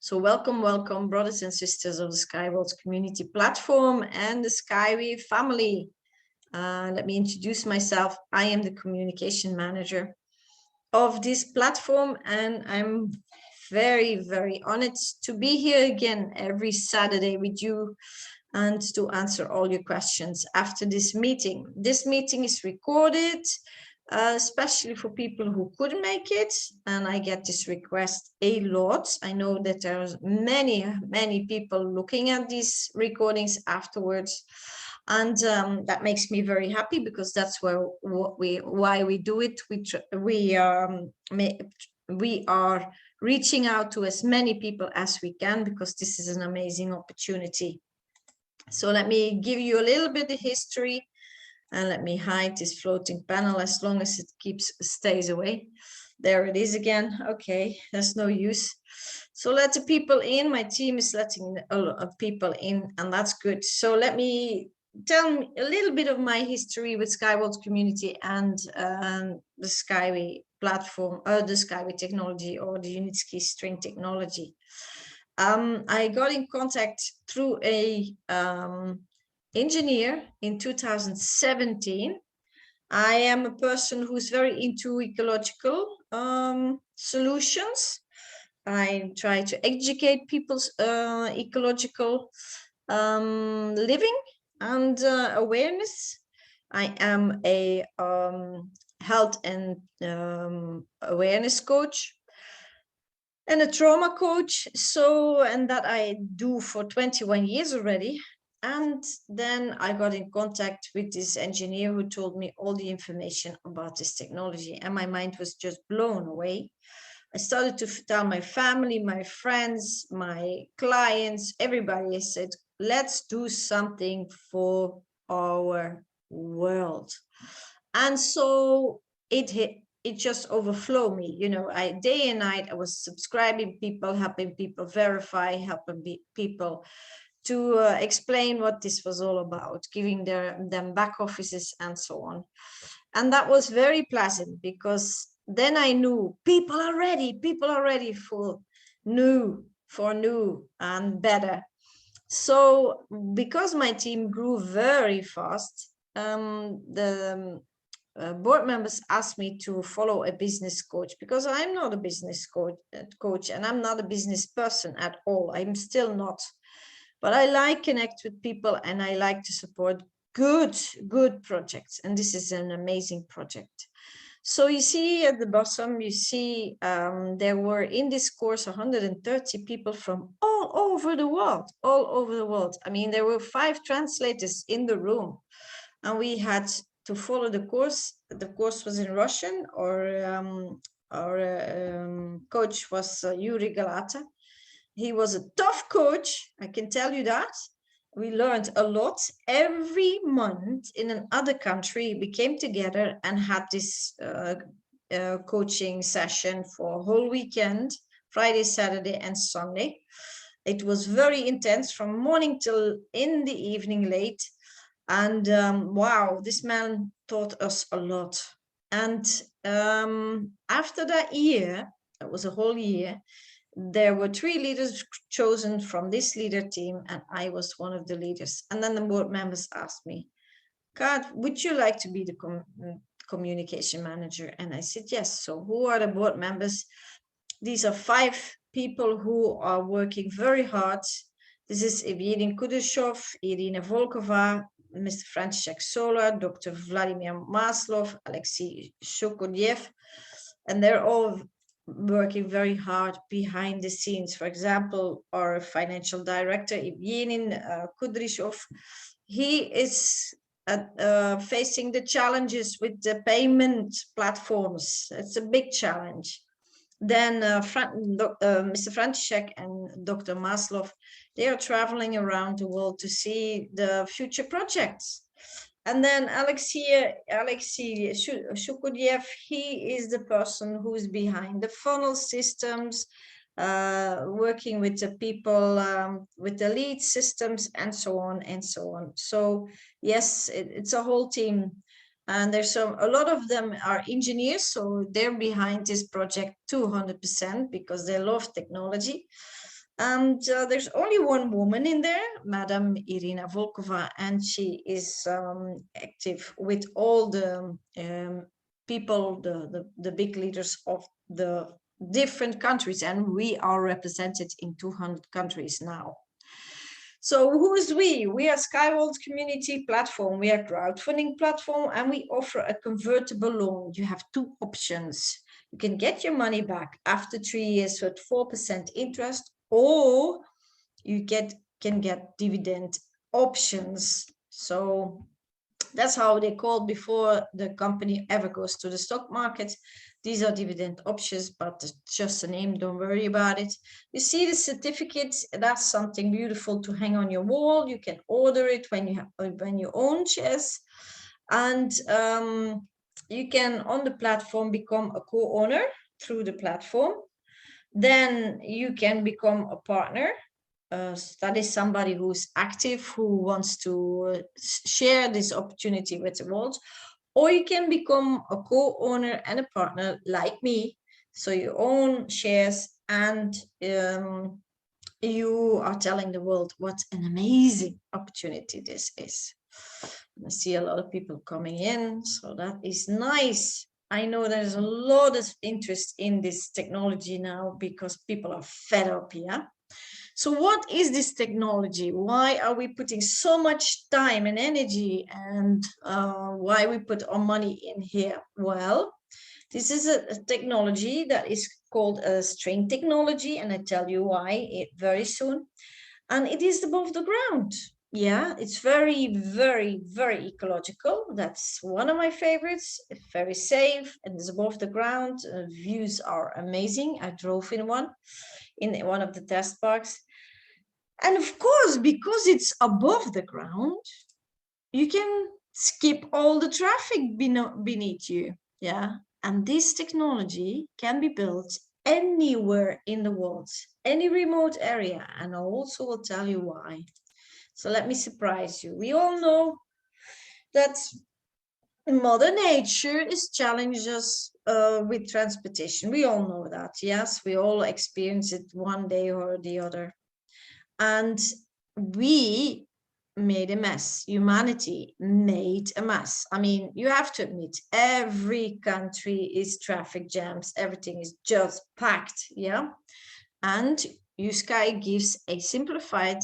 So welcome, welcome, brothers and sisters of the Skyworlds community platform and the Skyway family. Let me introduce myself. I am the communication manager of this platform, and I'm very, very honored to be here again every Saturday with you and to answer all your questions after this meeting. This meeting is recorded, especially for people who couldn't make it, and I get this request a lot. I know that there's many people looking at these recordings afterwards, and that makes me very happy, because that's why we do it. We are reaching out to as many people as we can, because this is an amazing opportunity. So let me give you a little bit of history, and let me hide this floating panel as long as it stays away. There it is again. Okay, there's no use. So let the people in. My team is letting a lot of people in, and that's good. So let me tell a little bit of my history with Skyworlds community and the Skyway platform, the Skyway technology, or the Unitsky String Technology. I got in contact through a engineer in 2017. I am a person who's very into ecological solutions. I try to educate people's ecological living and awareness. I am a health and awareness coach and a trauma coach. And that I do for 21 years already. And then I got in contact with this engineer who told me all the information about this technology, and my mind was just blown away. I started to tell my family, my friends, my clients, everybody. I said, let's do something for our world. And so it just overflowed me. You know, day and night I was subscribing people, helping people verify, helping people to explain what this was all about, giving them back offices and so on. And that was very pleasant, because then I knew people are ready for new and better. So because my team grew very fast, the board members asked me to follow a business coach, because I'm not a business coach and I'm not a business person at all. I'm still not. But I like connect with people, and I like to support good projects. And this is an amazing project. So you see at the bottom, you see there were in this course 130 people from all over the world. I mean, there were 5 translators in the room, and we had to follow the course. The course was in Russian. Our coach was Yuri Galata. He was a tough coach, I can tell you that. We learned a lot. Every month in another country, we came together and had this coaching session for a whole weekend, Friday, Saturday, and Sunday. It was very intense, from morning till in the evening late. And wow, this man taught us a lot. And after that year, it was a whole year, there were 3 leaders chosen from this leader team, and I was one of the leaders. And then the board members asked me, Kaat, would you like to be the communication manager? And I said, yes. So who are the board members? These are 5 people who are working very hard. This is Evgeny Kudryshov, Irina Volkova, Mr. František Sola, Dr. Vladimir Maslov, Alexei Shukodyev, and they're all working very hard behind the scenes. For example, our financial director, Evgeny Kudryshov, he is facing the challenges with the payment platforms. It's a big challenge. Then Mr. František and Dr. Maslov, they are traveling around the world to see the future projects. And then Alexei Shukodyev, he is the person who is behind the funnel systems, working with the people, with the lead systems, and so on and so on. So yes, it's a whole team. And there's a lot of them are engineers, so they're behind this project 200%, because they love technology. And there's only one woman in there, Madam Irina Volkova, and she is active with all the people, the big leaders of the different countries, and we are represented in 200 countries now. So who is we? We are Skyworld Community Platform. We are crowdfunding platform, and we offer a convertible loan. You have two options. You can get your money back after 3 years with 4% interest, or you can get dividend options. So that's how they call before the company ever goes to the stock market. These are dividend options, but it's just a name, don't worry about it. You see the certificates, that's something beautiful to hang on your wall. You can order it when you own shares. And you can, on the platform, become a co-owner through the platform. Then you can become a partner. That is somebody who's active, who wants to share this opportunity with the world. Or you can become a co-owner and a partner like me. So you own shares and you are telling the world what an amazing opportunity this is. And I see a lot of people coming in, so that is nice. I know there's a lot of interest in this technology now because people are fed up, yeah? So what is this technology? Why are we putting so much time and energy, and why we put our money in here? Well, this is a technology that is called a string technology, and I tell you why very soon. And it is above the ground. Yeah, it's very, very, very ecological. That's one of my favorites. It's very safe and it's above the ground. Views are amazing. I drove in one of the test parks. And of course, because it's above the ground, you can skip all the traffic beneath you. Yeah. And this technology can be built anywhere in the world, any remote area. And I also will tell you why. So let me surprise you. We all know that Mother Nature is challenging us with transportation. We all know that. Yes, we all experience it one day or the other. And we made a mess. Humanity made a mess. I mean, you have to admit, every country is traffic jams. Everything is just packed, yeah? And USky gives a simplified,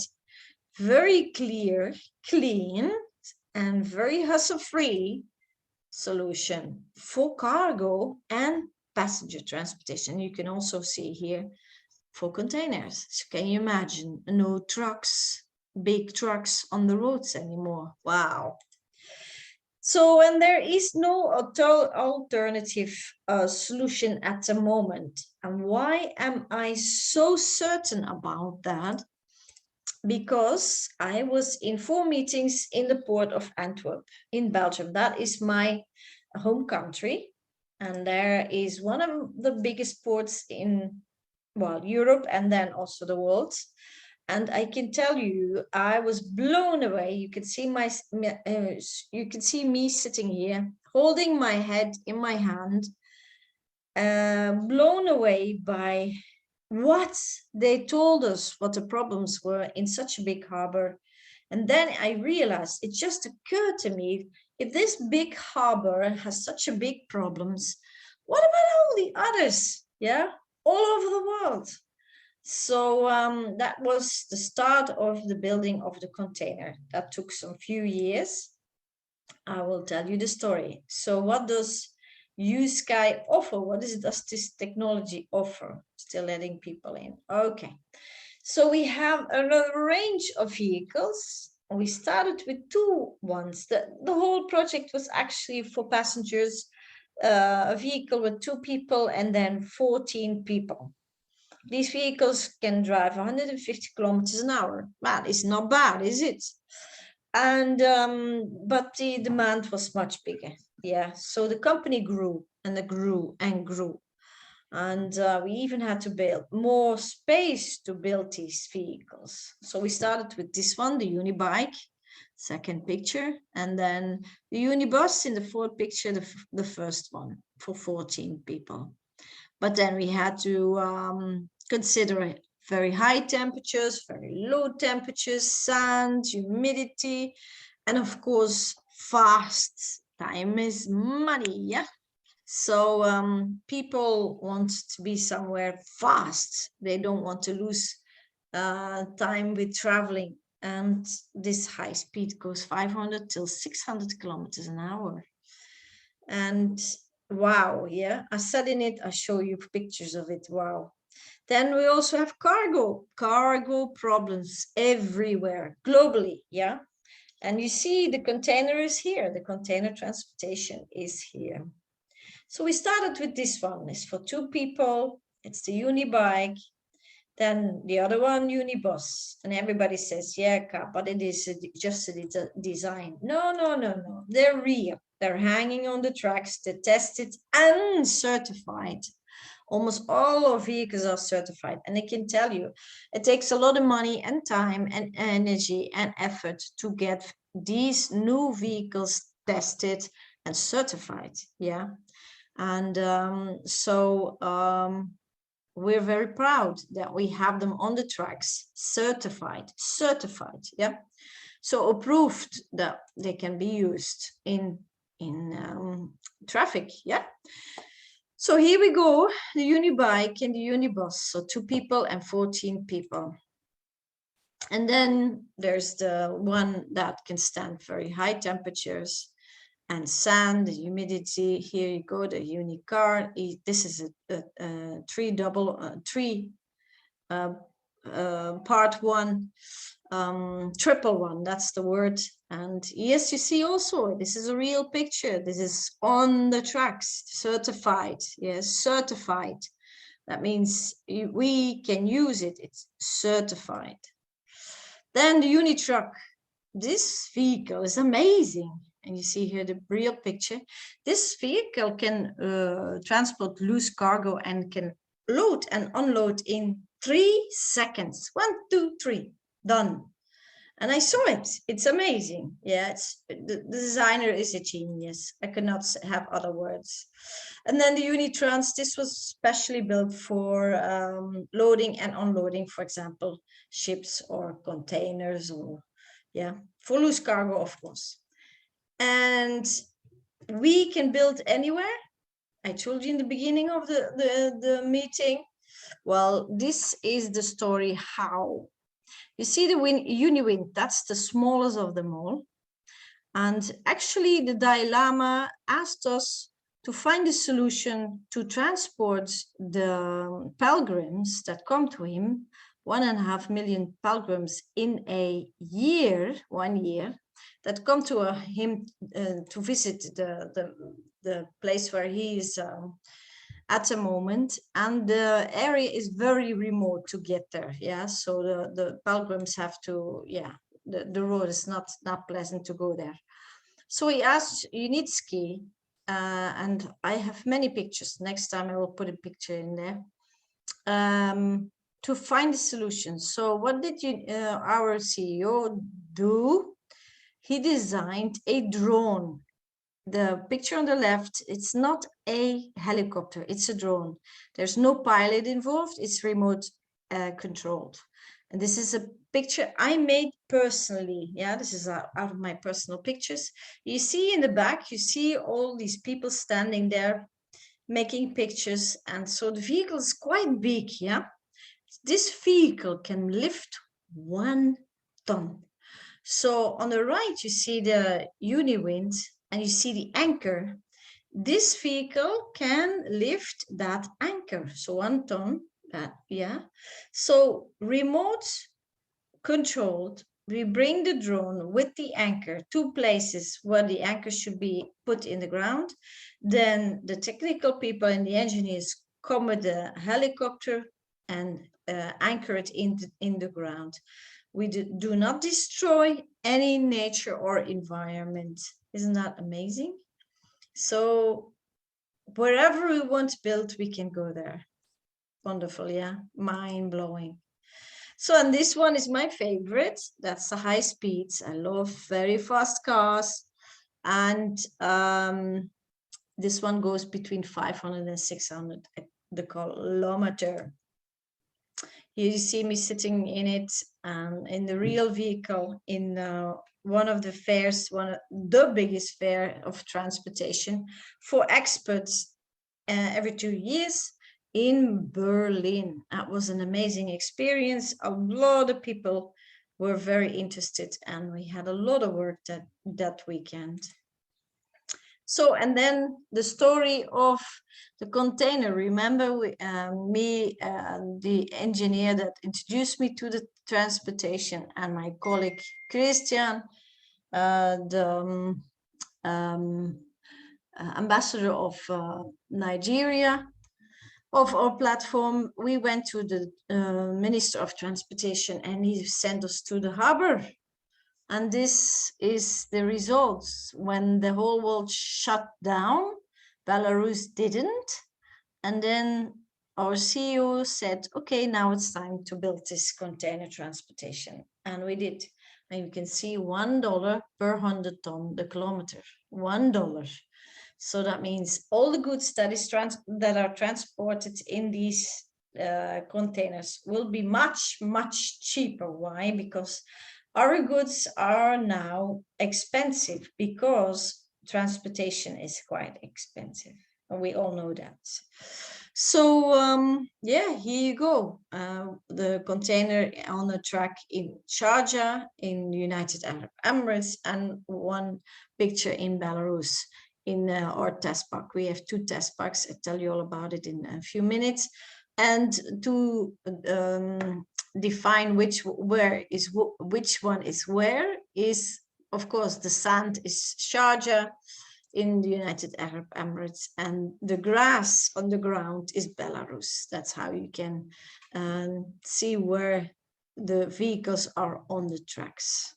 very clear, clean, and very hassle-free solution for cargo and passenger transportation. You can also see here for containers. So can you imagine no trucks, big trucks on the roads anymore? Wow. So, and there is no alternative solution at the moment. And why am I so certain about that? Because I was in 4 meetings in the port of Antwerp in Belgium. That is my home country. And there is one of the biggest ports in, well, Europe and then also the world. And I can tell you, I was blown away. You can see you can see me sitting here, holding my head in my hand, blown away by what they told us, what the problems were in such a big harbor. And then I realized, it just occurred to me, if this big harbor has such a big problems, what about all the others? Yeah, all over the world. So that was the start of the building of the container. That took some few years. I will tell you the story. So what does USky offer? What does this technology offer? Still letting people in. Okay. So we have a range of vehicles. We started with 2 ones. The whole project was actually for passengers, a vehicle with 2 people and then 14 people. These vehicles can drive 150 kilometers an hour. Man, it's not bad, is it? And but the demand was much bigger. Yeah, so the company grew and it grew and grew. And we even had to build more space to build these vehicles. So we started with this one, the Unibike, second picture, and then the Unibus in the fourth picture, the first one for 14 people. But then we had to consider very high temperatures, very low temperatures, sand, humidity, and of course, fast. Time is money, yeah? So people want to be somewhere fast. They don't want to lose time with traveling. And this high speed goes 500 till 600 kilometers an hour. And wow, yeah, I sat in it. I show you pictures of it. Wow. Then we also have cargo problems everywhere, globally, yeah. And you see the container is here. The container transportation is here. So we started with this one. It's for 2 people. It's the Unibike. Then the other one, Unibus. And everybody says, yeah, but it is just a design. No, no, no, no. They're real. They're hanging on the tracks. They're tested and certified. Almost all our vehicles are certified. And I can tell you, it takes a lot of money and time and energy and effort to get these new vehicles tested and certified. Yeah. And we're very proud that we have them on the tracks, certified, yeah. So approved that they can be used in traffic, yeah. So here we go, the Unibike and the Unibus, so 2 people and 14 people. And then there's the one that can stand very high temperatures and sand, the humidity. Here you go, the Unicar. This is a three part one, triple one, that's the word. And yes, you see also, this is a real picture. This is on the tracks, certified. Yes, certified. That means we can use it. It's certified. Then the Unitruck. This vehicle is amazing. And you see here the real picture. This vehicle can transport loose cargo and can load and unload in 3 seconds. 1, 2, 3, done. And I saw it. It's amazing. Yeah, the designer is a genius. I could not have other words. And then the Unitrans, this was specially built for loading and unloading, for example, ships or containers, or yeah, for loose cargo, of course. And we can build anywhere. I told you in the beginning of the meeting. Well, this is the story how. You see the Uniwind, that's the smallest of them all. And actually the Dalai Lama asked us to find a solution to transport the pilgrims that come to him, 1.5 million pilgrims in a year, 1 year, that come to him to visit the place where he is at the moment, and the area is very remote to get there. Yeah, so the pilgrims have to, yeah, the road is not pleasant to go there. So he asked Unitsky, and I have many pictures. Next time I will put a picture in there, to find a solution. So what did our CEO do? He designed a drone. The picture on the left, it's not a helicopter, it's a drone. There's no pilot involved, it's remote controlled. And this is a picture I made personally. Yeah, this is out of my personal pictures. You see in the back, you see all these people standing there making pictures. And so the vehicle is quite big, yeah. This vehicle can lift 1 ton. So on the right, you see the Uniwind and you see the anchor. This vehicle can lift that anchor. So 1 ton, yeah. So remote controlled, we bring the drone with the anchor to places where the anchor should be put in the ground. Then the technical people and the engineers come with the helicopter and anchor it in the ground. We do not destroy any nature or environment. Isn't that amazing? So wherever we want to build, we can go there. Wonderful, yeah? Mind-blowing. So, and this one is my favorite. That's the high speeds. I love very fast cars. And this one goes between 500 and 600 the kilometer. You see me sitting in it, in the real vehicle, in one of the fairs, the biggest fair of transportation for experts every 2 years in Berlin. That was an amazing experience. A lot of people were very interested, and we had a lot of work that weekend. So, and then the story of the container. Remember, the engineer that introduced me to the transportation, and my colleague Christian, the ambassador of Nigeria, of our platform. We went to the Minister of Transportation, and he sent us to the harbor. And this is the results. When the whole world shut down, Belarus didn't. And then our CEO said, okay, now it's time to build this container transportation. And we did. And you can see $1 per 100 ton the kilometer, $1. So that means all the goods that are transported in these containers will be much, much cheaper. Why? Because our goods are now expensive, because transportation is quite expensive. And we all know that. So yeah, here you go. The container on the track in Sharjah, in United Arab Emirates, and one picture in Belarus, in our test park. We have 2 test parks. I'll tell you all about it in a few minutes. And to define which one is where is, of course, the sand is Sharjah in the United Arab Emirates, and the grass on the ground is Belarus. That's how you can see where the vehicles are on the tracks.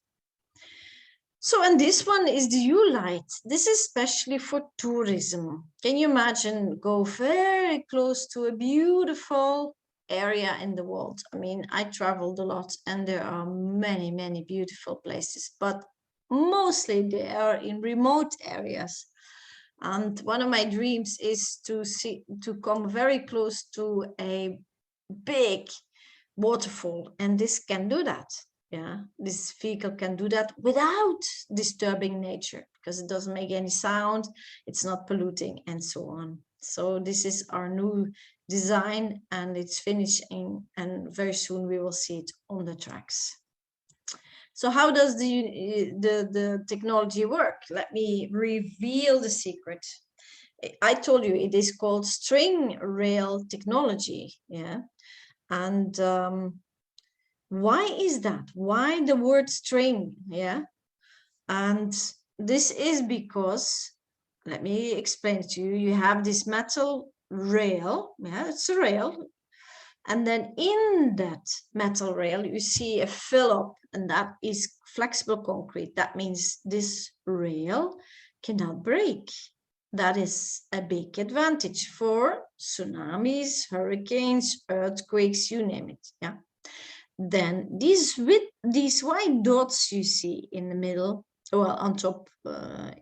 So, and this one is the U-Light. This is especially for tourism. Can you imagine go very close to a beautiful area in the world? I mean, I traveled a lot, and there are many, many beautiful places, but mostly they are in remote areas. And one of my dreams is to come very close to a big waterfall, and this can do that. Yeah, this vehicle can do that without disturbing nature, because it doesn't make any sound, it's not polluting, and so on. So this is our new design, and it's finishing, and very soon we will see it on the tracks. So how does the technology work? Let me reveal the secret. I told you it is called string rail technology. Yeah, and why is that? Why the word string? Yeah, and this is because, let me explain it to you. You have this metal rail. Yeah, it's a rail. And then in that metal rail, you see a fill-up, and that is flexible concrete. That means this rail cannot break. That is a big advantage for tsunamis, hurricanes, earthquakes, you name it. Yeah. Then these white dots you see in the middle, well, on top,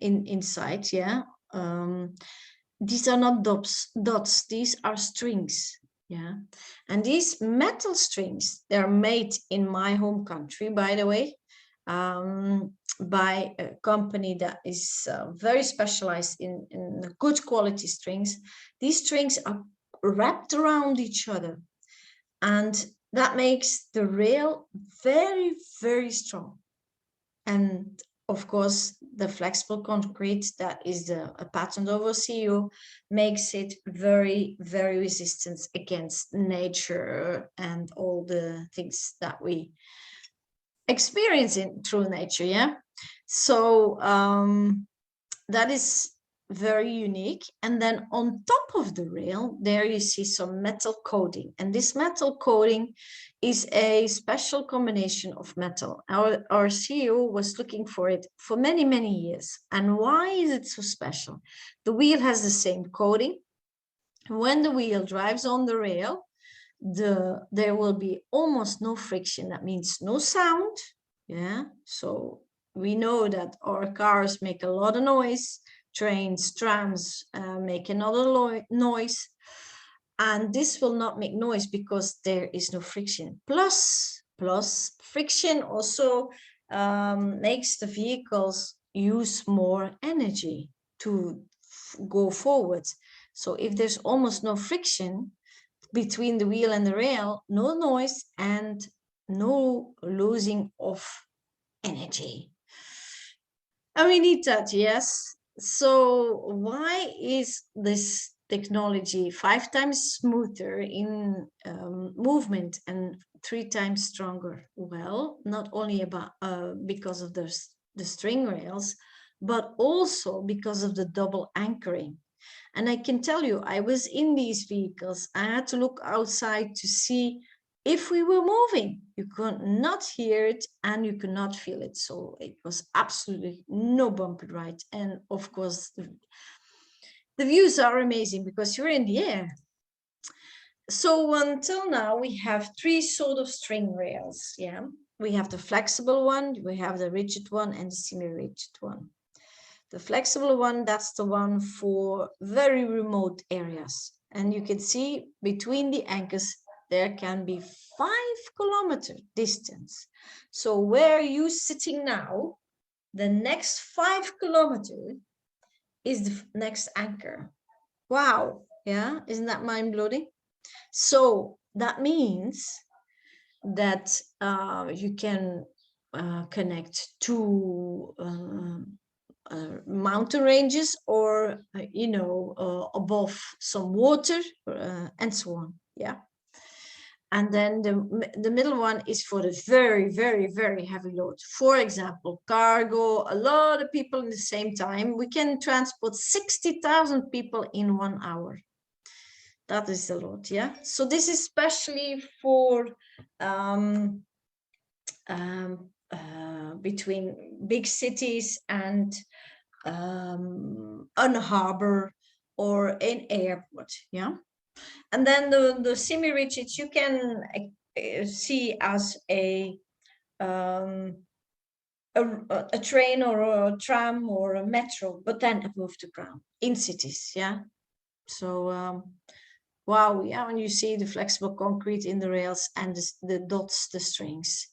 inside, yeah. These are not dots. These are strings. Yeah, and these metal strings, they're made in my home country, by the way, by a company that is very specialized in good quality strings. These strings are wrapped around each other, and that makes the rail very, very strong. And of course, the flexible concrete that is a patent of our CEO makes it very, very resistant against nature and all the things that we experience through nature. Yeah, so that is very unique. And then on top of the rail, there you see some metal coating, and this metal coating is a special combination of metal. Our CEO was looking for it for many, many years. And why is it so special? The wheel has the same coating. When the wheel drives on the rail, there will be almost no friction. That means no sound. Yeah, so we know that our cars make a lot of noise. Trains, trams make another noise. And this will not make noise because there is no friction. Plus friction also makes the vehicles use more energy to go forward. So if there's almost no friction between the wheel and the rail, no noise and no losing of energy. And we need that, yes. So why is this technology 5 times smoother in movement and 3 times stronger? Well, not only about because of the string rails, but also because of the double anchoring. And I can tell you, I was in these vehicles. I had to look outside to see if we were moving. You could not hear it and you could not feel it. So it was absolutely no bumpy ride. And of course, the views are amazing because you're in the air. So until now, we have 3 sort of string rails. Yeah, we have the flexible one, we have the rigid one, and the semi-rigid one. The flexible one, that's the one for very remote areas. And you can see between the anchors, there can be 5-kilometer distance. So where you sitting now, the next 5 kilometers is the next anchor. Wow, yeah, isn't that mind-blowing? So that means that you can connect to mountain ranges or above some water and so on. Yeah. And then the middle one is for the very, very, very heavy load. For example, cargo, a lot of people in the same time. We can transport 60,000 people in 1 hour. That is a lot, yeah. So this is especially for between big cities and on a harbor or an airport, yeah. And then the semi-rigids you can see as a train or a tram or a metro, but then above the ground in cities, yeah. So wow, yeah, when you see the flexible concrete in the rails and the dots, the strings.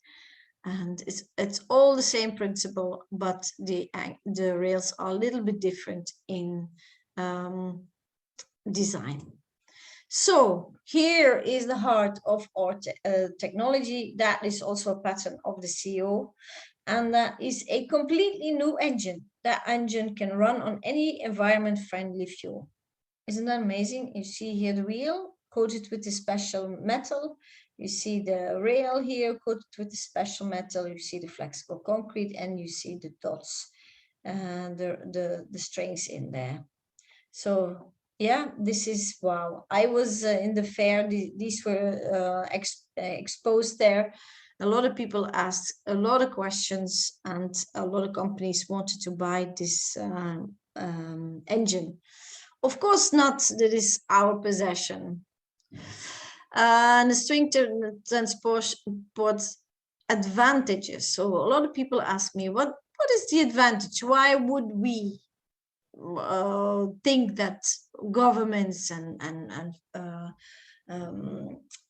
And it's all the same principle, but the rails are a little bit different in design. So here is the heart of our technology. That is also a pattern of the CO, and that is a completely new engine. That engine can run on any environment-friendly fuel. Isn't that amazing? You see here the wheel coated with a special metal. You see the rail here coated with a special metal. You see the flexible concrete, and you see the dots and the strings in there. So yeah, this is wow. I was in the fair. These were exposed there. A lot of people asked a lot of questions, and a lot of companies wanted to buy this engine. Of course not, that is our possession. And the string transport advantages. So a lot of people ask me, what is the advantage? Why would we think that governments and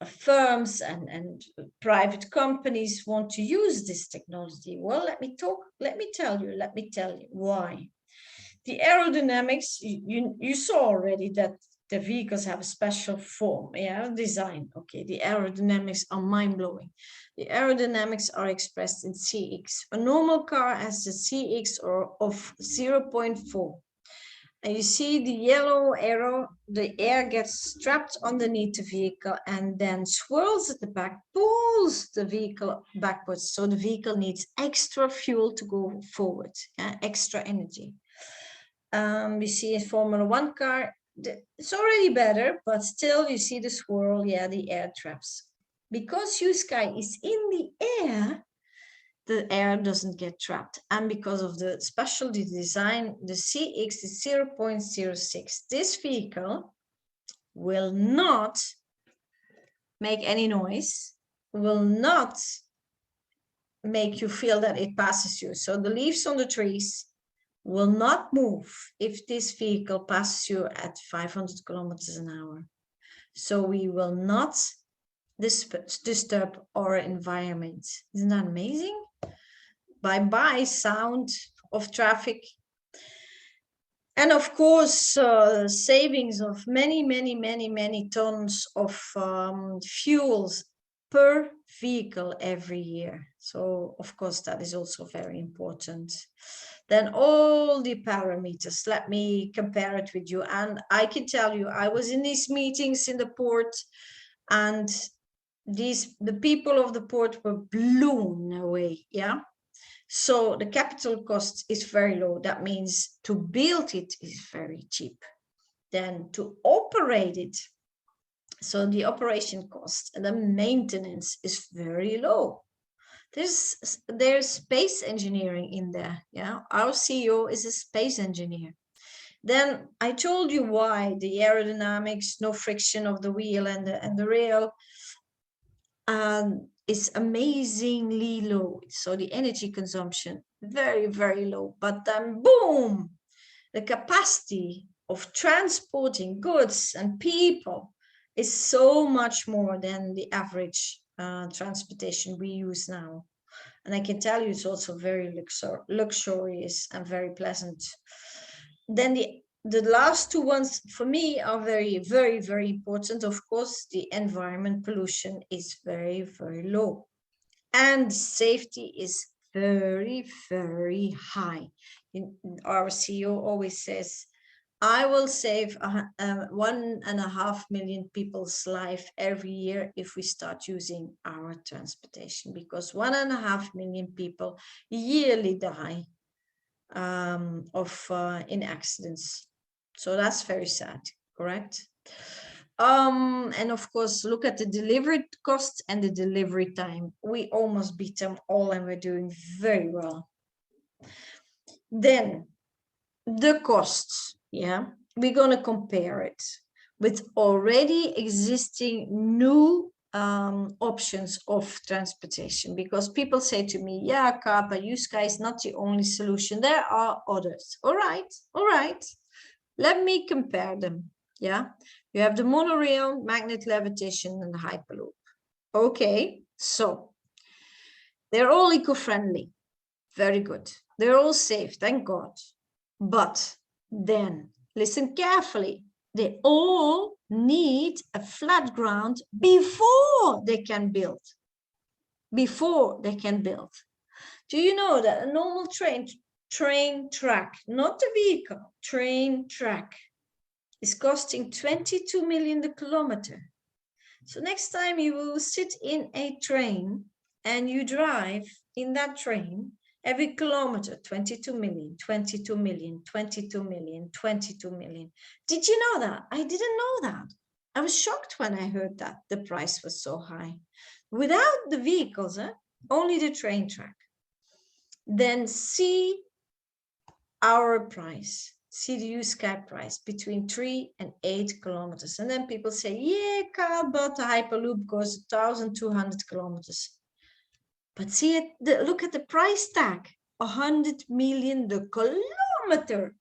firms and private companies want to use this technology? Well, let me tell you why. The aerodynamics, you saw already that the vehicles have a special form, yeah, design. Okay, the aerodynamics are mind-blowing. The aerodynamics are expressed in CX. A normal car has a CX of 0.4. And you see the yellow arrow, the air gets trapped underneath the vehicle and then swirls at the back, pulls the vehicle backwards. So the vehicle needs extra fuel to go forward, extra energy. We see a Formula 1 car, it's already better, but still you see the swirl, yeah, the air traps. Because Unitsky is in the air doesn't get trapped. And because of the special design, the CX is 0.06. This vehicle will not make any noise, will not make you feel that it passes you. So the leaves on the trees will not move if this vehicle passes you at 500 kilometers an hour. so we will not disturb our environment. Isn't that amazing? Bye-bye sound of traffic. And of course, savings of many tons of fuels per vehicle every year. So of course, that is also very important. Then all the parameters, let me compare it with you. And I can tell you, I was in these meetings in the port, and the people of the port were blown away. Yeah. So the capital cost is very low. That means to build it is very cheap. Then to operate it, so the operation cost and the maintenance is very low. There's space engineering in there. Yeah, our CEO is a space engineer. Then I told you why the aerodynamics, no friction of the wheel and the rail, is amazingly low. So the energy consumption, very low. But then boom, the capacity of transporting goods and people is so much more than the average transportation we use now. And I can tell you it's also very luxurious and very pleasant. Then the last two ones for me are very important. Of course, the environment pollution is very low, and safety is very high. Our CEO always says, I will save 1.5 million people's life every year if we start using our transportation, because 1.5 million people yearly die in accidents. So that's very sad, correct? And of course, look at the delivery costs and the delivery time. We almost beat them all, and we're doing very well. Then the costs, yeah, we're going to compare it with already existing new options of transportation, because people say to me, yeah, Kaat, but Unitsky is not the only solution. There are others. All right. Let me compare them. Yeah, you have the monorail, magnet levitation, and the hyperloop. Okay, so they're all eco-friendly. Very good. They're all safe, thank God. But then listen carefully. They all need a flat ground before they can build. Before they can build. Do you know that a normal train track, not a vehicle, train track, is costing 22 million the kilometer? So next time you will sit in a train and you drive in that train, every kilometer, 22 million, 22 million, 22 million, 22 million. Did you know that? I didn't know that. I was shocked when I heard that the price was so high. Without the vehicles, only the train track. Then see our price. See the Unitsky price between 3 and 8 kilometers. And then people say, yeah, Kaat, but the Hyperloop goes 1,200 kilometers. But see it, look at the price tag, 100 million the kilometer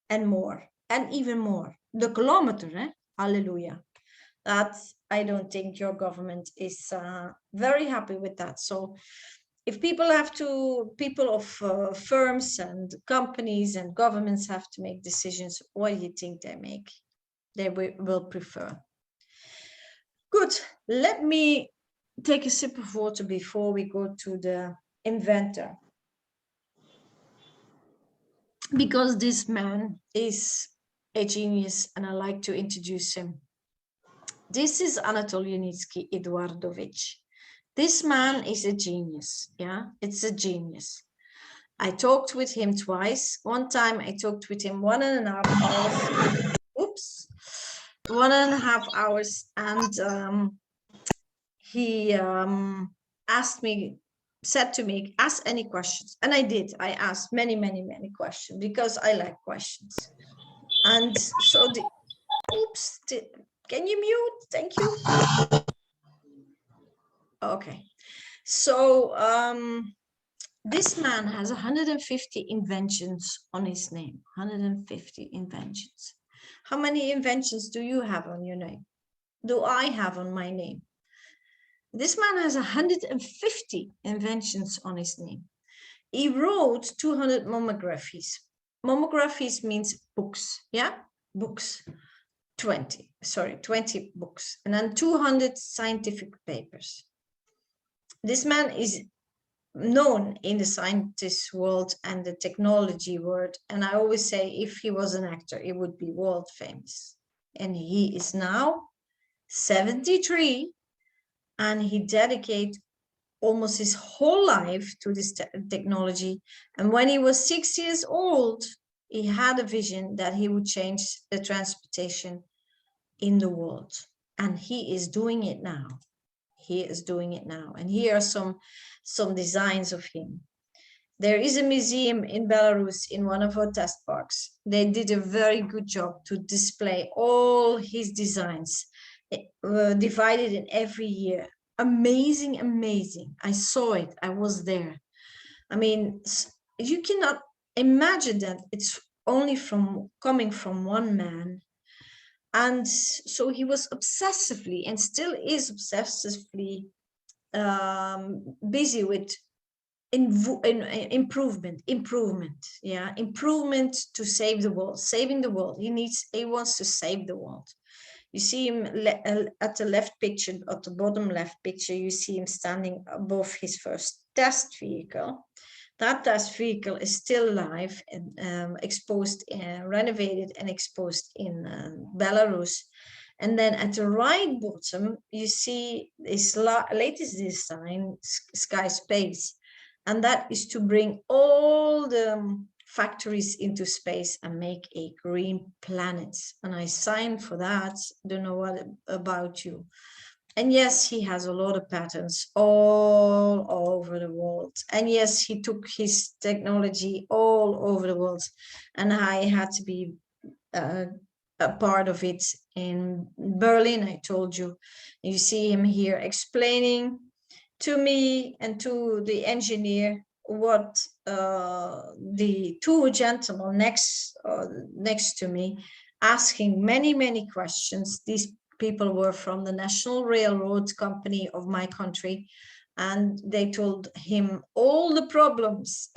and more, and even more. The kilometer, hallelujah. That, I don't think your government is very happy with that. So if people of firms and companies and governments have to make decisions, what do you think they will prefer? Good. Let me take a sip of water before we go to the inventor, because this man is a genius and I like to introduce him. This is Anatol Unitsky Eduardovich. This man is a genius. Yeah, it's a genius. I talked with him twice. One time I talked with him 1.5 hours. Oops. 1.5 hours. And he said to me, ask any questions. And I did. I asked many questions because I like questions. And so can you mute? Thank you. Okay. So this man has 150 inventions on his name. 150 inventions. How many inventions do you have on your name? do I have on my name? This man has 150 inventions on his name. He wrote 200 monographies. Monographies means books, yeah? Books. 20 books, and then 200 scientific papers. This man is known in the scientist world and the technology world, and I always say if he was an actor, he would be world famous. And he is now 73, and he dedicated almost his whole life to this technology. And when he was 6 years old, he had a vision that he would change the transportation in the world, and he is doing it now. He is doing it now. And here are some designs of him. There is a museum in Belarus in one of our test parks. They did a very good job to display all his designs, divided in every year. Amazing, amazing. I saw it. I was there. I mean, you cannot imagine that it's only coming from one man. And so he was obsessively, and still is obsessively, busy with improvement, improvement to save the world, saving the world. He wants to save the world. You see him at the left picture, at the bottom left picture, you see him standing above his first test vehicle. That test vehicle is still alive and exposed, renovated and exposed in Belarus. And then at the right bottom, you see his latest design, Sky Space. And that is to bring all the factories into space and make a green planet. And I signed for that. Don't know what about you. And yes, he has a lot of patents all over the world. And yes, he took his technology all over the world. And I had to be a part of it in Berlin, I told you. You see him here explaining to me and to the engineer what the two gentlemen next to me, asking many questions. These people were from the National Railroad Company of my country, and they told him all the problems,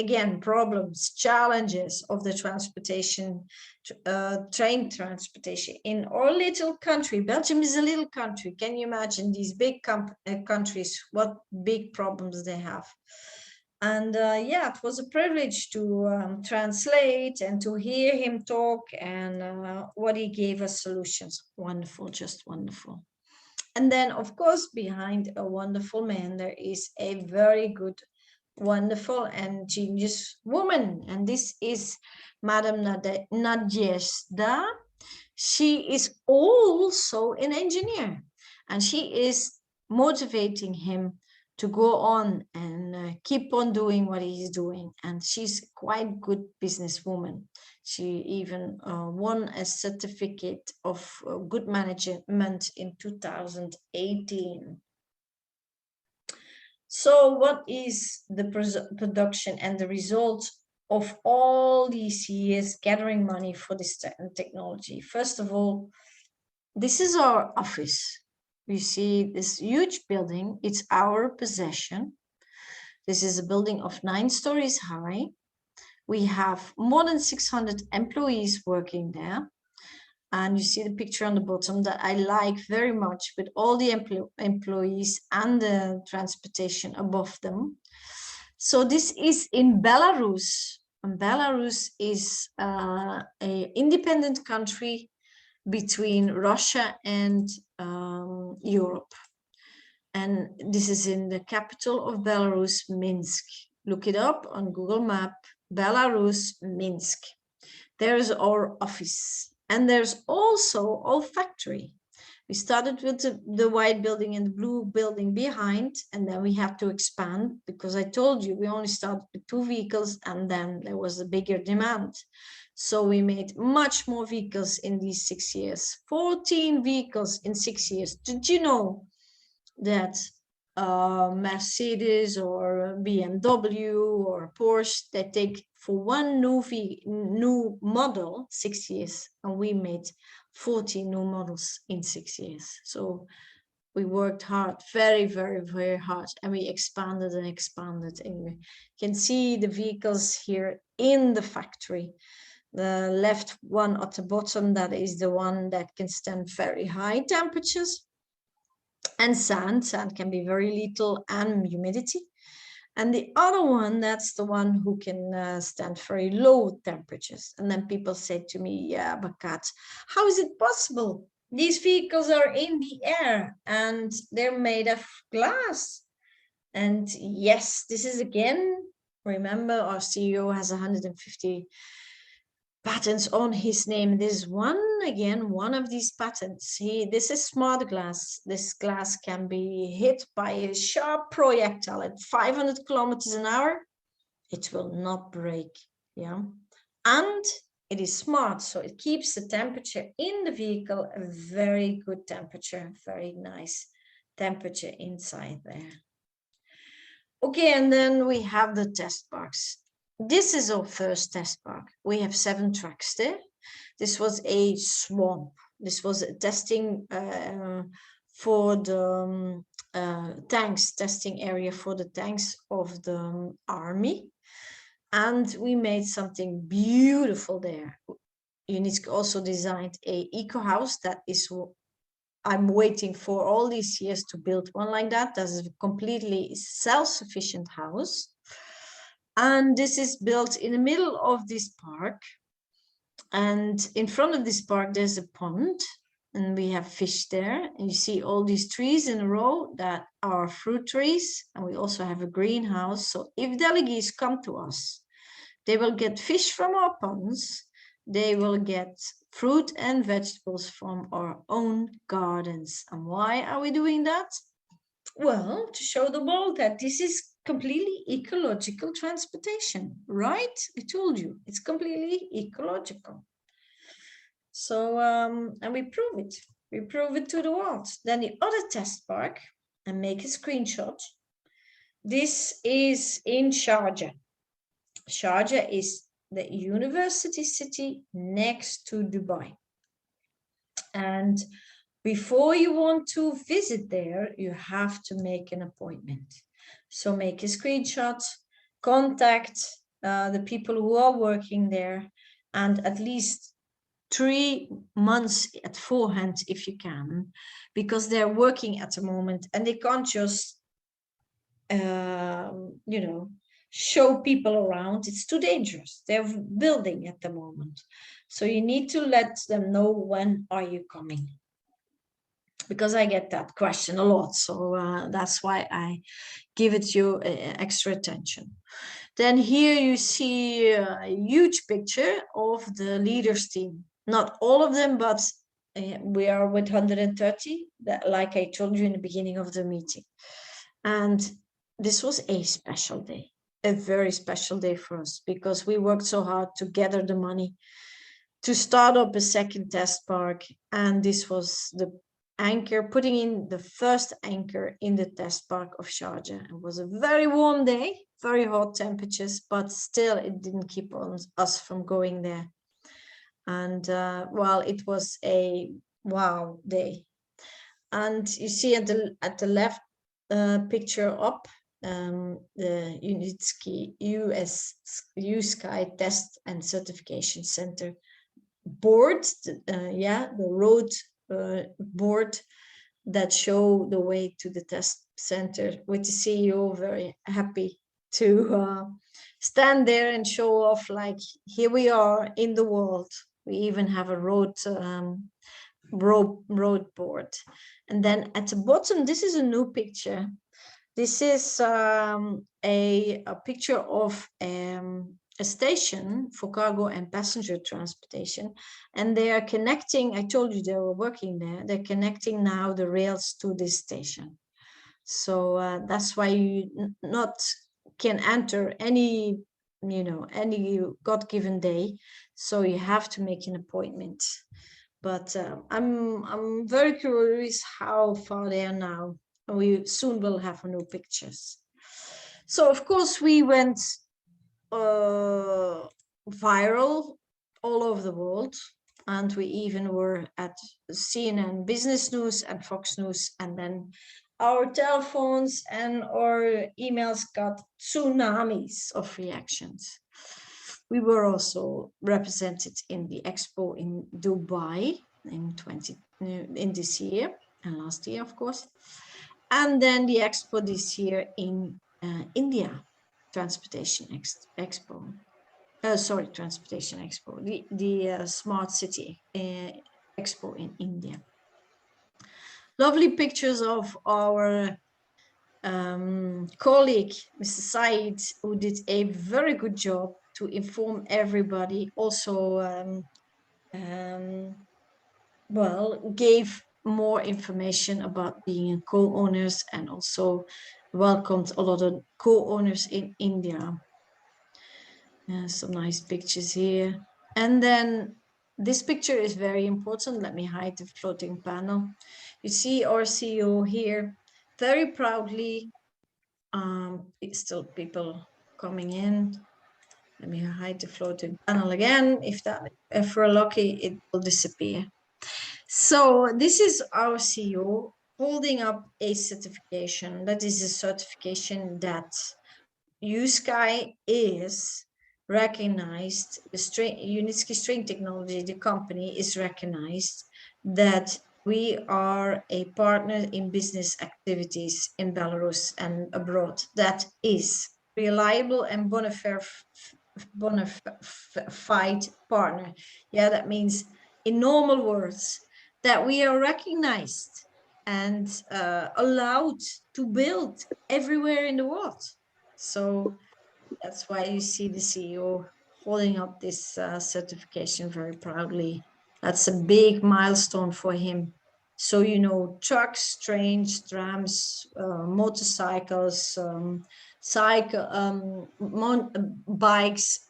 challenges of the transportation, train transportation in our little country. Belgium is a little country. Can you imagine these big countries, what big problems they have? And yeah, it was a privilege to translate and to hear him talk, and what he gave us solutions. Wonderful, just wonderful. And then, of course, behind a wonderful man, there is a very good, wonderful, and genius woman. And this is Madame Nadezhda. She is also an engineer, and she is motivating him to go on and keep on doing what he's doing. And she's quite good businesswoman. She even won a certificate of good management in 2018. So what is the production and the result of all these years gathering money for this technology? First of all, this is our office. You see this huge building, it's our possession. This is a building of 9 stories high. We have more than 600 employees working there. And you see the picture on the bottom that I like very much, with all the employees and the transportation above them. So this is in Belarus. And Belarus is an independent country between Russia and Europe. And this is in the capital of Belarus, Minsk. Look it up on Google Map, Belarus, Minsk. There's our office. And there's also our factory. We started with the white building and the blue building behind, and then we had to expand because I told you we only started with 2 vehicles, and then there was a bigger demand. So we made much more vehicles in these 6 years, 14 vehicles in 6 years. Did you know that Mercedes or BMW or Porsche, they take for one new model 6 years, and we made 40 new models in 6 years. So we worked hard, very, very, very hard, and we expanded and expanded. And you can see the vehicles here in the factory. The left one at the bottom, that is the one that can stand very high temperatures. And sand can be very little, and humidity. And the other one, that's the one who can stand very low temperatures. And then people say to me, yeah, but Kat, how is it possible? These vehicles are in the air and they're made of glass. And yes, this is again, remember our CEO has 150 patents on his name. This is one of these patents. This is smart glass. This glass can be hit by a sharp projectile at 500 kilometers an hour. It will not break. Yeah. And it is smart, so it keeps the temperature in the vehicle a very good temperature, very nice temperature inside there. Okay, and then we have the test parks. This is our first test park. We have 7 tracks there. This was a swamp. This was a testing for the tanks, testing area for the tanks of the army. And we made something beautiful there. Unitsky also designed a eco house. That is, I'm waiting for all these years to build one like that. That is a completely self-sufficient house. And this is built in the middle of this park. And in front of this park, there's a pond. And we have fish there. And you see all these trees in a row that are fruit trees. And we also have a greenhouse. So if delegates come to us, they will get fish from our ponds. They will get fruit and vegetables from our own gardens. And why are we doing that? Well, to show the world that this is completely ecological transportation, right? I told you, it's completely ecological. So, and we prove it. We prove it to the world. Then the other test park, and make a screenshot. This is in Sharjah. Sharjah is the university city next to Dubai. And before you want to visit there, you have to make an appointment. So make a screenshot, contact the people who are working there, and at least 3 months at forehand if you can, because they're working at the moment and they can't just, show people around. It's too dangerous. They're building at the moment. So you need to let them know, when are you coming? Because I get that question a lot. So that's why I give it you extra attention. Then here you see a huge picture of the leaders team. Not all of them, but we are with 130, that, like I told you in the beginning of the meeting. And this was a special day, a very special day for us, because we worked so hard to gather the money to start up a second test park. And this was the anchor, putting in the first anchor in the test park of Sharjah. It was a very warm day, very hot temperatures, but still it didn't keep us from going there. And well, it was a wow day. And you see at the left picture up, the Unitsky Sky Test and Certification Center board, the road board that show the way to the test center, with the CEO very happy to stand there and show off, like, here we are in the world. We even have a road board. And then at the bottom, this is a new picture. This is a picture of a station for cargo and passenger transportation. And they are connecting, I told you they were working there, they're connecting now the rails to this station. So that's why you not can enter any God-given day. So you have to make an appointment. But I'm very curious how far they are now. We soon will have new pictures. So of course we went viral all over the world. And we even were at CNN Business News and Fox News, and then our telephones and our emails got tsunamis of reactions. We were also represented in the expo in Dubai in this year and last year, of course, and then the expo this year in India, Transportation Expo. Sorry, Transportation Expo, the Smart City Expo in India. Lovely pictures of our colleague, Mr. Said, who did a very good job to inform everybody. Also, well, gave more information about being co-owners, and also welcomed a lot of co-owners in India. Some nice pictures here. And then this picture is very important. Let me hide the floating panel. You see our CEO here, very proudly. Still people coming in. Let me hide the floating panel again. If we're lucky, it will disappear. So this is our CEO holding up a certification. That is a certification that Unitsky is recognized, Unitsky String Technology, the company, is recognized that we are a partner in business activities in Belarus and abroad that is reliable and bona fide partner. Yeah, that means in normal words that we are recognized and allowed to build everywhere in the world. So that's why you see the CEO holding up this certification very proudly. That's a big milestone for him. So, you know, trucks, trains, trams, motorcycles, bikes,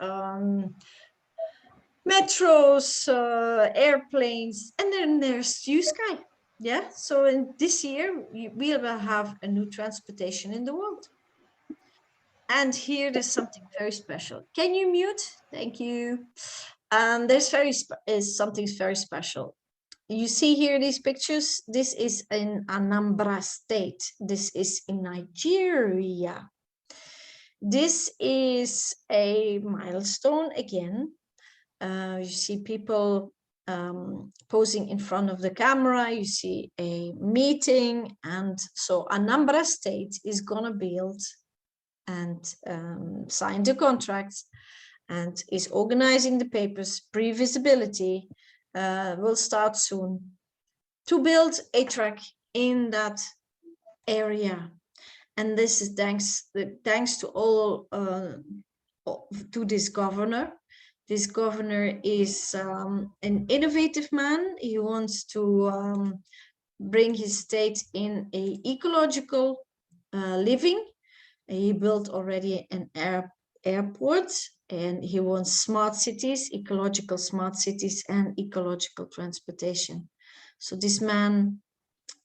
metros, airplanes, and then there's Unitsky. Yeah, so in this year, we will have a new transportation in the world. And here there's something very special. Can you mute? Thank you. There's something very special. You see here these pictures. This is in Anambra State. This is in Nigeria. This is a milestone again. You see people posing in front of the camera. You see a meeting. And so Anambra State is going to build and signed the contracts and is organizing the papers. Pre-visibility will start soon to build a track in that area. And this is thanks to all to this governor. This governor is an innovative man. He wants to bring his state in a ecological living. He built already an airport, and he wants smart cities, ecological smart cities, and ecological transportation. So this man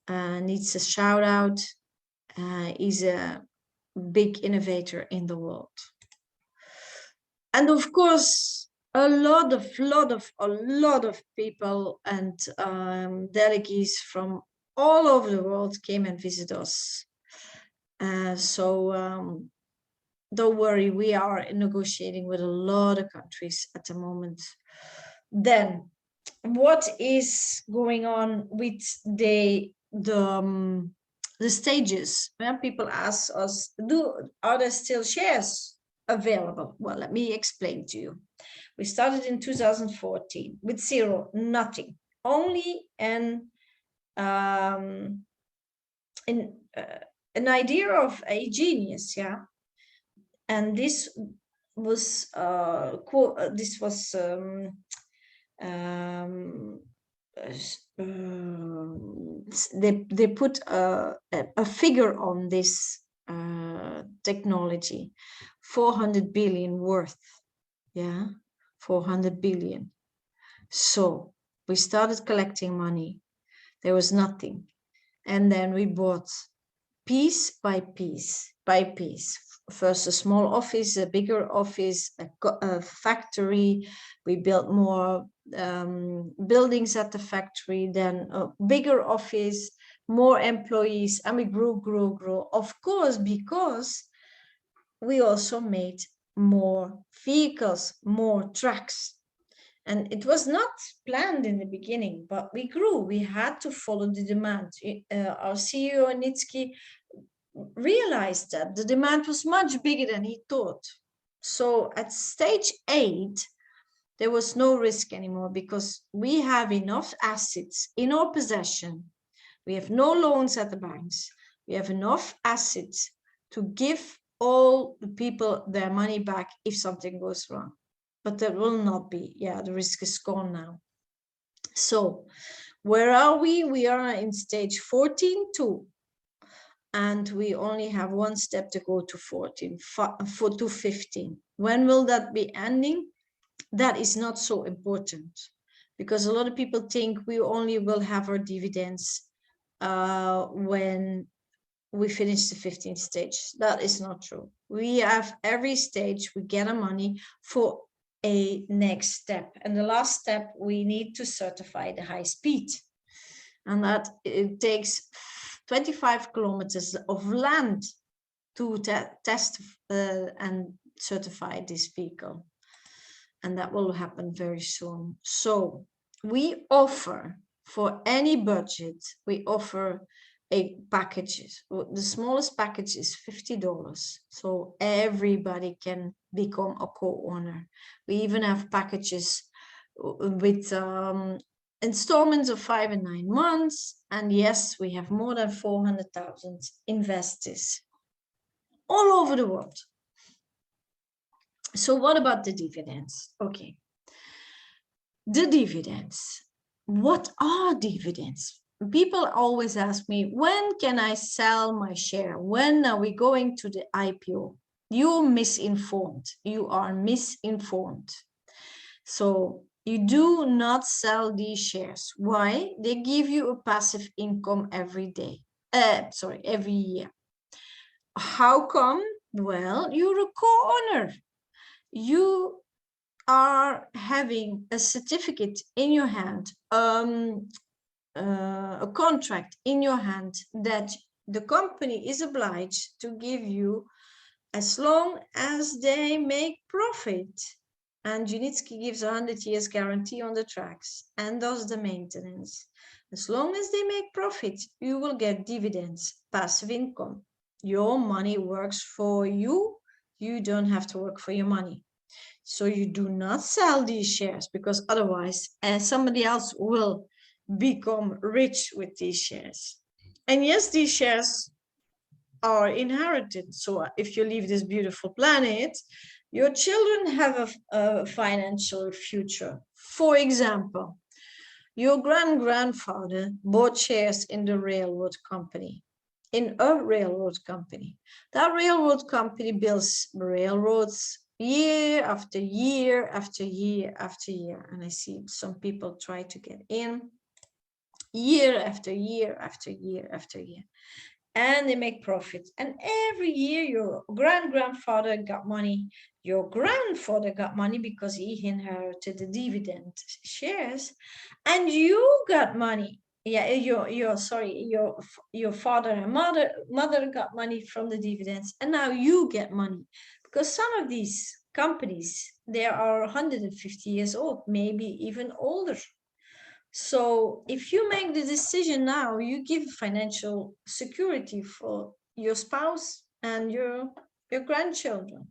needs a shout out. He's a big innovator in the world. And of course, a lot of people and delegates from all over the world came and visit us. So don't worry, we are negotiating with a lot of countries at the moment. Then, what is going on with the stages? When people ask us, are there still shares available? Well, let me explain to you. We started in 2014 with zero, nothing, only an idea of a genius, yeah. And this was they put a figure on this technology, 400 billion worth, yeah, 400 billion. So we started collecting money. There was nothing, and then we bought piece by piece by piece. First a small office, a bigger office, a factory. We built more buildings at the factory, then a bigger office, more employees, and we grew. Of course, because we also made more vehicles, more trucks. And it was not planned in the beginning, but we grew. We had to follow the demand. Our CEO, Unitsky, realized that the demand was much bigger than he thought. So at stage 8, there was no risk anymore because we have enough assets in our possession. We have no loans at the banks. We have enough assets to give all the people their money back if something goes wrong. But that will not be. Yeah, the risk is gone now. So where are we? We are in stage 14.2. And we only have one step to go to 14, to 15. When will that be ending? That is not so important because a lot of people think we only will have our dividends when we finish the 15th stage. That is not true. We have every stage, we get our money for a next step. And the last step, we need to certify the high speed. And that it takes 25 kilometers of land to test and certify this vehicle. And that will happen very soon. So we offer, for any budget, we offer a package. The smallest package is $50. So everybody can become a co-owner. We even have packages with installments of 5 and 9 months. And yes, we have more than 400,000 investors all over the world. So what about the dividends? Okay. The dividends. What are dividends? People always ask me, when can I sell my share? When are we going to the IPO? You're misinformed. You are misinformed. So you do not sell these shares. Why? They give you a passive income every year. How come? Well, you're a co-owner. You are having a certificate in your hand, a contract in your hand that the company is obliged to give you as long as they make profit. And Unitsky gives 100 years guarantee on the tracks and does the maintenance. As long as they make profit, you will get dividends, passive income. Your money works for you. You don't have to work for your money. So you do not sell these shares because otherwise somebody else will become rich with these shares. And yes, these shares are inherited. So if you leave this beautiful planet, your children have a financial future. For example, your grandfather bought shares in the railroad company, in a railroad company. That railroad company builds railroads year after year after year after year. And I see some people try to get in year after year after year after year. And they make profit. And every year your grandfather got money. Your grandfather got money because he inherited the dividend shares, and you got money. Yeah, your father and mother got money from the dividends, and now you get money because some of these companies, they are 150 years old, maybe even older. So if you make the decision now, you give financial security for your spouse and your grandchildren.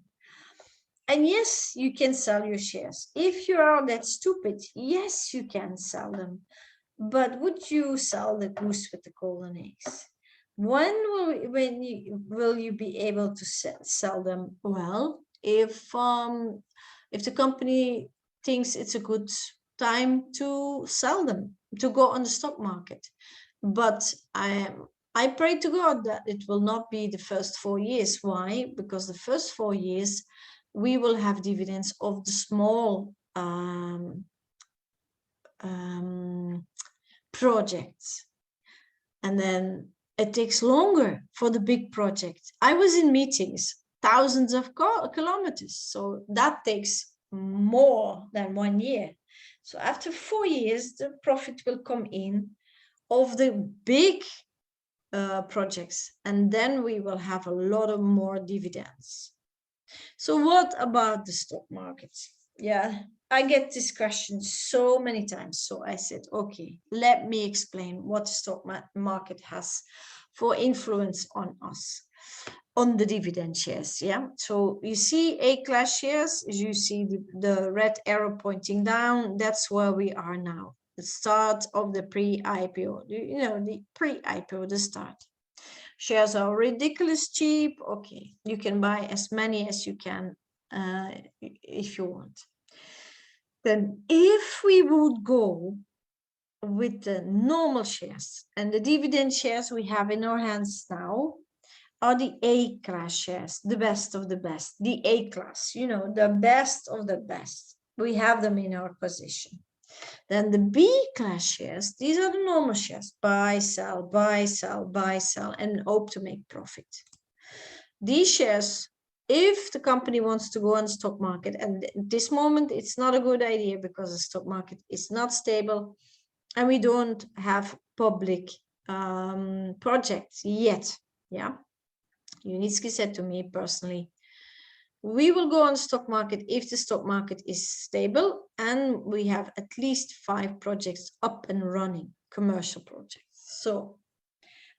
And yes, you can sell your shares. If you are that stupid, yes, you can sell them. But would you sell the goose with the golden eggs? When will you be able to sell them? Well, if the company thinks it's a good time to sell them, to go on the stock market. But I pray to God that it will not be the first 4 years. Why? Because the first 4 years we will have dividends of the small projects. And then it takes longer for the big project. I was in meetings, thousands of kilometers. So that takes more than 1 year. So after 4 years, the profit will come in of the big projects, and then we will have a lot of more dividends. So what about the stock market? Yeah, I get this question so many times. So I said, okay, let me explain what the stock market has for influence on us, on the dividend shares. Yeah, so you see A-class shares, you see the red arrow pointing down, that's where we are now. The start of the pre-IPO, the pre-IPO, the start. Shares are ridiculous cheap. Okay, you can buy as many as you can if you want. Then if we would go with the normal shares, and the dividend shares we have in our hands now are the A-class shares, the best of the best, the A-class, the best of the best. We have them in our position. Then the B-class shares, these are the normal shares, buy, sell, buy, sell, buy, sell, and hope to make profit. These shares, if the company wants to go on the stock market, and at this moment, it's not a good idea because the stock market is not stable and we don't have public projects yet. Yeah. Unitsky said to me personally, we will go on the stock market if the stock market is stable and we have at least 5 projects up and running, commercial projects. So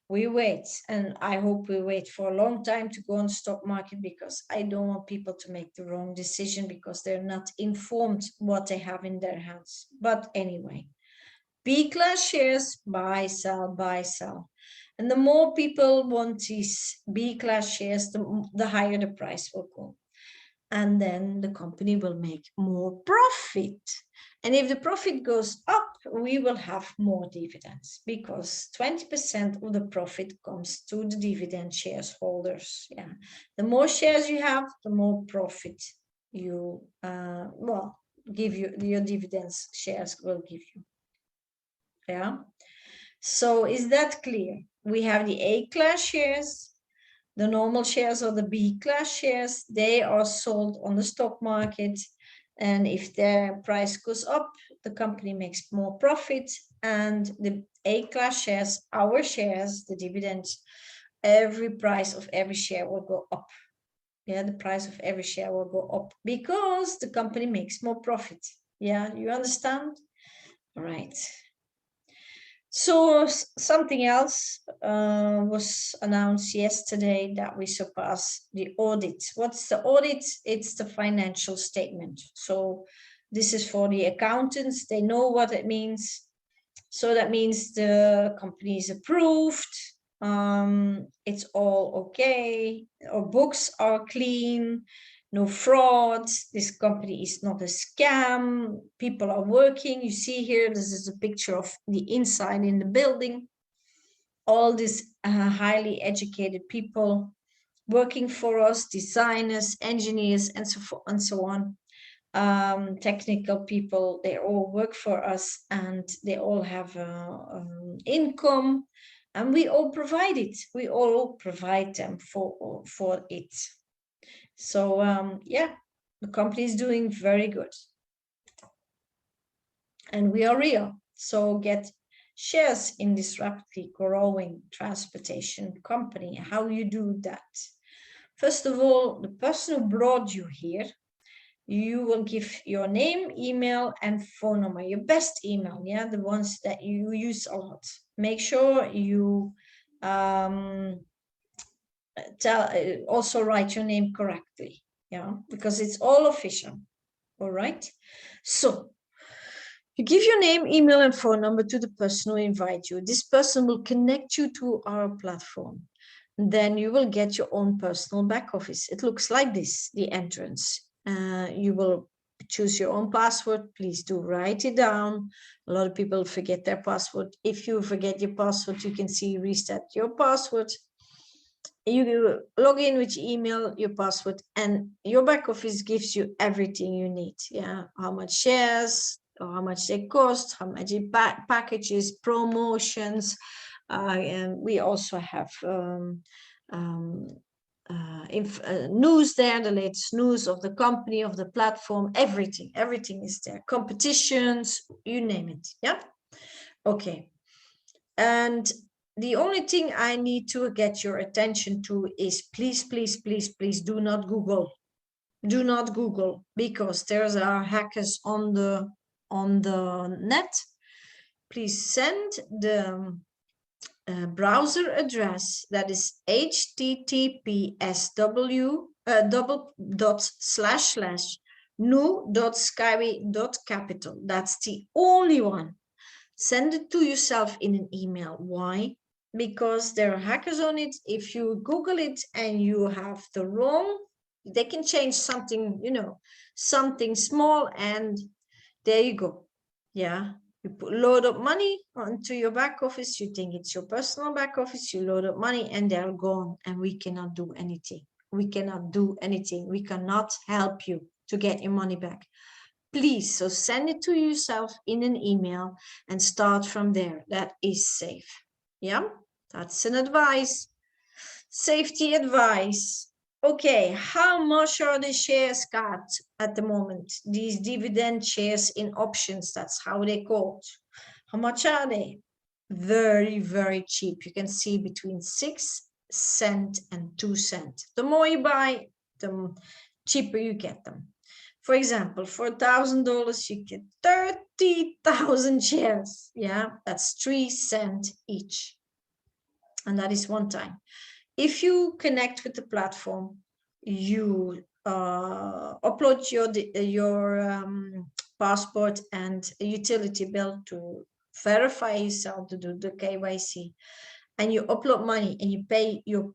we wait, and I hope we wait for a long time to go on the stock market, because I don't want people to make the wrong decision because they're not informed what they have in their hands. But anyway, B-class shares, buy, sell, buy, sell. And the more people want these B-class shares, the higher the price will go. And then the company will make more profit. And if the profit goes up, we will have more dividends, because 20% of the profit comes to the dividend shareholders. Yeah, the more shares you have, the more profit you give you, your dividends shares will give you. Yeah, so is that clear? We have the A-class shares. The normal shares or the B-class shares, they are sold on the stock market. And if their price goes up, the company makes more profit. And the A-class shares, our shares, the dividends, every price of every share will go up. Yeah, the price of every share will go up because the company makes more profit. Yeah, you understand? All right. So something else was announced yesterday, that we surpassed the audit. What's the audit? It's the financial statement. So this is for the accountants. They know what it means. So that means the company is approved. It's all okay. Our books are clean. No fraud. This company is not a scam. People are working. You see here, this is a picture of the inside in the building. All these highly educated people working for us, designers, engineers, and so forth and so on. Technical people, they all work for us, and they all have income, and we all provide it. We all provide them for it. So yeah, the company is doing very good. And we are real. So get shares in this rapidly growing transportation company. How you do that? First of all, the person who brought you here, you will give your name, email, and phone number, your best email, yeah, the ones that you use a lot. Make sure you also write your name correctly, yeah, because it's all official. All right. So you give your name, email, and phone number to the person who invites you. This person will connect you to our platform. Then you will get your own personal back office. It looks like this, the entrance. You will choose your own password. Please do write it down. A lot of people forget their password. If you forget your password, you can see reset your password. You log in with your email, your password, and your back office gives you everything you need. Yeah, how much shares, or how much they cost, how much packages, promotions, And we also have news there, the latest news of the company, of the platform, everything is there. Competitions, you name it. Yeah. Okay. And the only thing I need to get your attention to is please, please, please, please do not Google. Do not Google, because there are hackers on the net. Please send the browser address that is https://new.skyway.capital. That's the only one. Send it to yourself in an email. Why? Because there are hackers on it. If you Google it and you have the wrong, they can change something, something small, and there you go. Yeah. You load up money onto your back office. You think it's your personal back office. You load up money and they're gone, and we cannot do anything. We cannot do anything. We cannot help you to get your money back. Please, so send it to yourself in an email and start from there. That is safe. Yeah, that's an advice. Safety advice. Okay, how much are the shares, Kaat, at the moment? These dividend shares in options, that's how they called. How much are they? Very, very cheap. You can see between 6 cents and 2 cents. The more you buy, the cheaper you get them. For example, for $1,000, you get 30,000 shares. Yeah, that's 3 cents each. And that is one time. If you connect with the platform, you upload your passport and a utility bill to verify yourself, to do the KYC, and you upload money and you pay your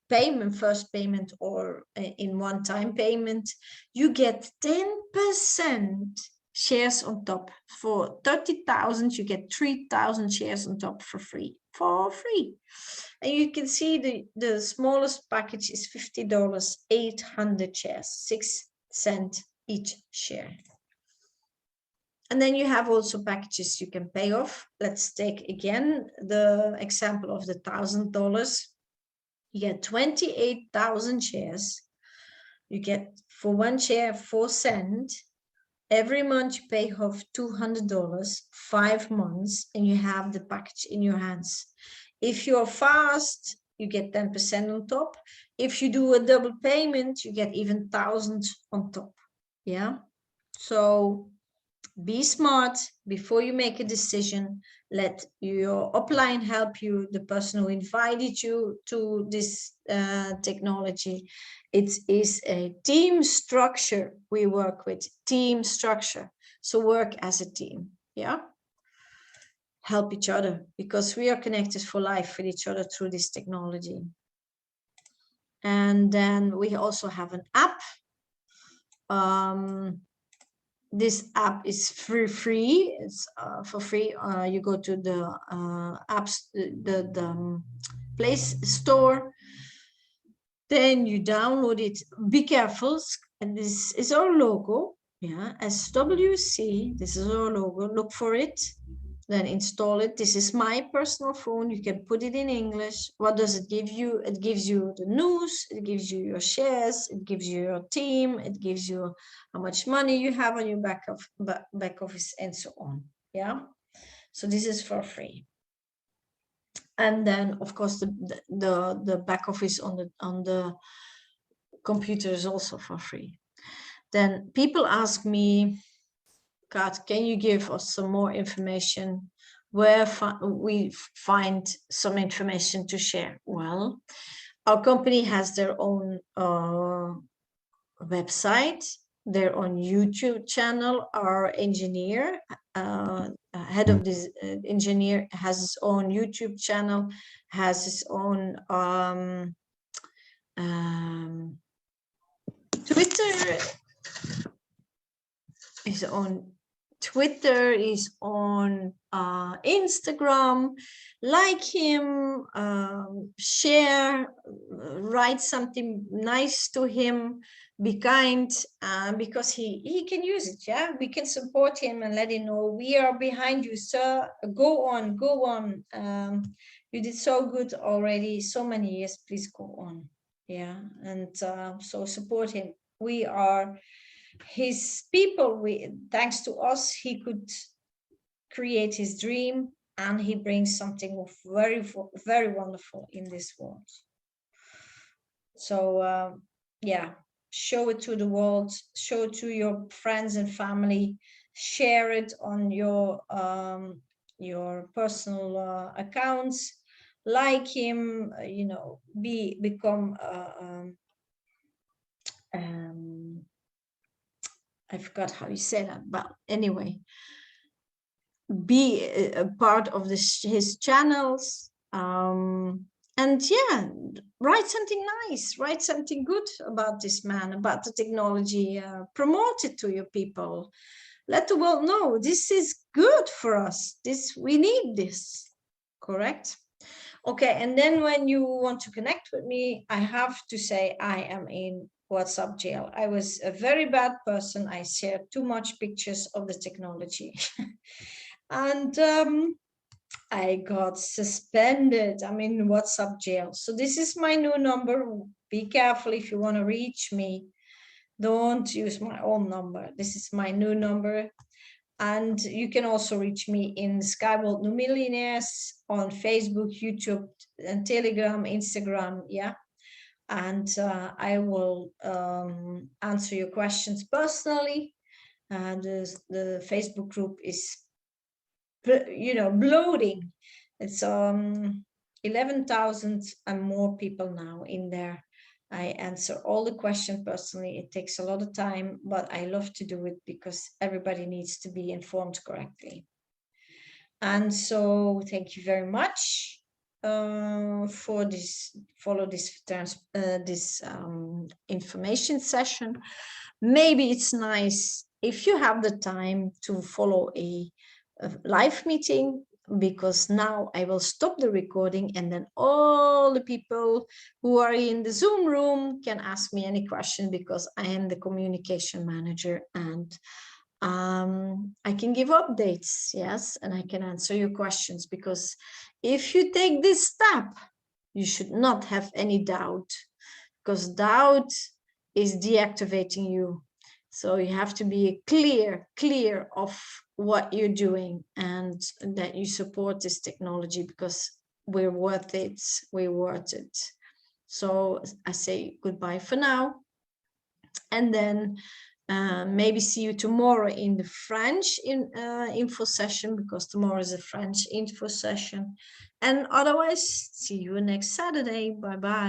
payment, first payment, or in one-time payment, you get 10% shares on top. For 30,000, you get 3,000 shares on top for free. And you can see the smallest package is $50, 800 shares, 6 cents each share. And then you have also packages you can pay off. Let's take again the example of the $1,000. You get 28,000 shares. You get for one share 4 cents. Every month you pay off $200, 5 months, and you have the package in your hands. If you're fast, you get 10% on top. If you do a double payment, you get even 1,000 on top. Yeah. So be smart before you make a decision. Let your upline help you, the person who invited you to this technology. It is a team structure we work with, team structure. So work as a team, yeah? Help each other, because we are connected for life with each other through this technology. And then we also have an app. This app is free. It's for free. You go to the apps, the Play Store. Then you download it. Be careful. And this is our logo. Yeah, SWC. This is our logo. Look for it. Then install it. This is my personal phone. You can put it in English. What does it give you? It gives you the news. It gives you your shares. It gives you your team. It gives you how much money you have on your back office, and so on. Yeah. So this is for free. And then, of course, the back office on the computer is also for free. Then people ask me, Kaat, can you give us some more information where we find some information to share? Well, our company has their own website, their own YouTube channel. Our engineer, head of this engineer, has his own YouTube channel, has his own Twitter, his own Twitter, is on Instagram. Like him, share, write something nice to him, be kind, because he can use it. Yeah, we can support him and let him know we are behind you, sir. Go on. You did so good already, so many years. Please go on. Yeah, and so support him. We are his people. Thanks to us, he could create his dream, and he brings something very, very wonderful in this world. So yeah, show it to the world, show it to your friends and family, share it on your personal accounts, like him, become I forgot how you say that, but anyway, be a part of his channels, and yeah, write something nice, write something good about this man, about the technology, promote it to your people, let the world know this is good for us, we need this. Correct? Okay, and then when you want to connect with me, I have to say I am in WhatsApp jail. I was a very bad person. I shared too much pictures of the technology. And I got suspended. I'm in WhatsApp jail. So this is my new number. Be careful if you want to reach me. Don't use my old number. This is my new number. And you can also reach me in Skyworld New Millionaires on Facebook, YouTube, and Telegram, Instagram. Yeah. And I will answer your questions personally. And the Facebook group is, bloating. It's 11,000 and more people now in there. I answer all the questions personally. It takes a lot of time, but I love to do it because everybody needs to be informed correctly. And so thank you very much for this, this information session. Maybe it's nice if you have the time to follow a live meeting, because now I will stop the recording, and then all the people who are in the Zoom room can ask me any question, because I am the communication manager, and I can give updates, yes, and I can answer your questions, because if you take this step, you should not have any doubt, because doubt is deactivating you. So you have to be clear of what you're doing, and that you support this technology, because we're worth it. We're worth it. So I say goodbye for now, and then maybe see you tomorrow in the French info session, because tomorrow is a French info session. And otherwise, see you next Saturday. Bye-bye.